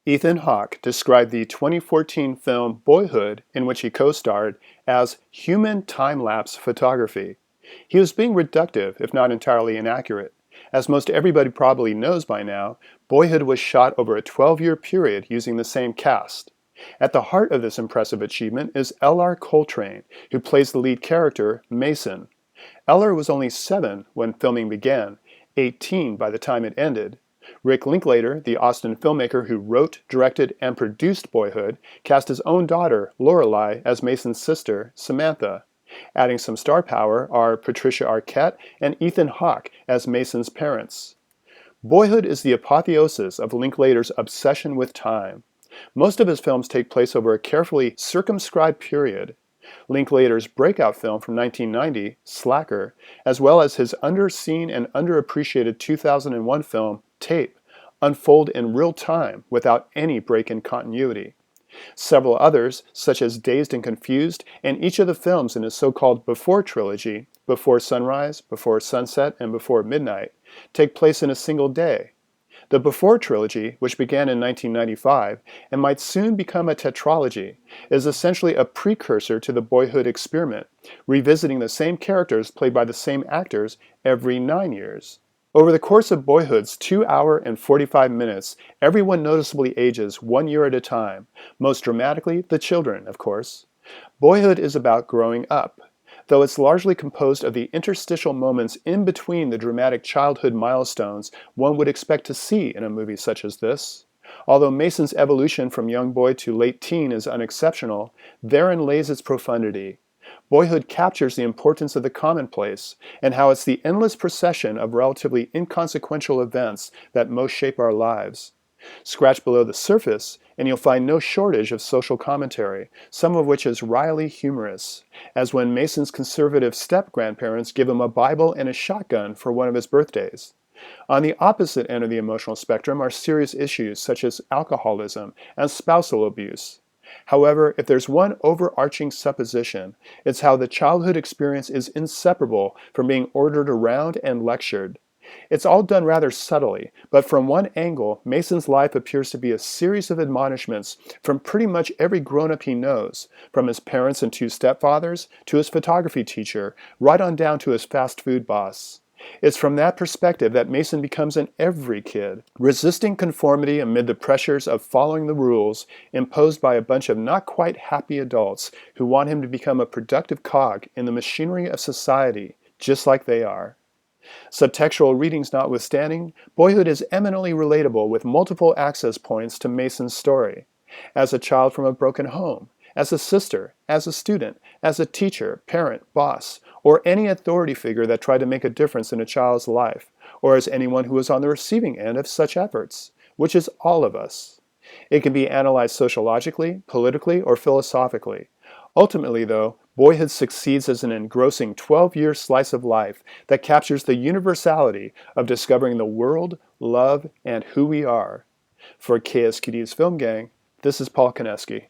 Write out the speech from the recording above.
Ethan Hawke described the 2014 film Boyhood, in which he co-starred, as human time-lapse photography. He was being reductive, if not entirely inaccurate. As most everybody probably knows by now, Boyhood was shot over a 12-year period using the same cast. At the heart of this impressive achievement is Ellar Coltrane, who plays the lead character, Mason. Ellar was only 7 when filming began, 18 by the time it ended. Rick Linklater, the Austin filmmaker who wrote, directed, and produced Boyhood, cast his own daughter, Lorelei, as Mason's sister, Samantha. Adding some star power are Patricia Arquette and Ethan Hawke as Mason's parents. Boyhood is the apotheosis of Linklater's obsession with time. Most of his films take place over a carefully circumscribed period. Linklater's breakout film from 1990, Slacker, as well as his underseen and underappreciated 2001 film, Tape, unfold in real time without any break in continuity. Several others, such as Dazed and Confused, and each of the films in his so-called Before trilogy, Before Sunrise, Before Sunset, and Before Midnight, take place in a single day. The Before trilogy, which began in 1995 and might soon become a tetralogy, is essentially a precursor to the Boyhood experiment, revisiting the same characters played by the same actors every 9 years. Over the course of Boyhood's 2 hour and 45 minutes, everyone noticeably ages 1 year at a time, most dramatically the children, of course. Boyhood is about growing up, though it's largely composed of the interstitial moments in between the dramatic childhood milestones one would expect to see in a movie such as this. Although Mason's evolution from young boy to late teen is unexceptional, therein lays its profundity. Boyhood captures the importance of the commonplace and how it's the endless procession of relatively inconsequential events that most shape our lives. Scratch below the surface, and you'll find no shortage of social commentary, some of which is wryly humorous, as when Mason's conservative step-grandparents give him a Bible and a shotgun for one of his birthdays. On the opposite end of the emotional spectrum are serious issues such as alcoholism and spousal abuse. However, if there's one overarching supposition, it's how the childhood experience is inseparable from being ordered around and lectured. It's all done rather subtly, but from one angle, Mason's life appears to be a series of admonishments from pretty much every grown-up he knows, from his parents and 2 stepfathers, to his photography teacher, right on down to his fast food boss. It's from that perspective that Mason becomes an every kid, resisting conformity amid the pressures of following the rules imposed by a bunch of not quite happy adults who want him to become a productive cog in the machinery of society, just like they are. Subtextual readings notwithstanding, Boyhood is eminently relatable with multiple access points to Mason's story. As a child from a broken home, as a sister, as a student, as a teacher, parent, boss, or any authority figure that tried to make a difference in a child's life, or as anyone who was on the receiving end of such efforts, which is all of us. It can be analyzed sociologically, politically, or philosophically. Ultimately, though, Boyhood succeeds as an engrossing 12-year slice of life that captures the universality of discovering the world, love, and who we are. For KSQD's Film Gang, this is Paul Koneski.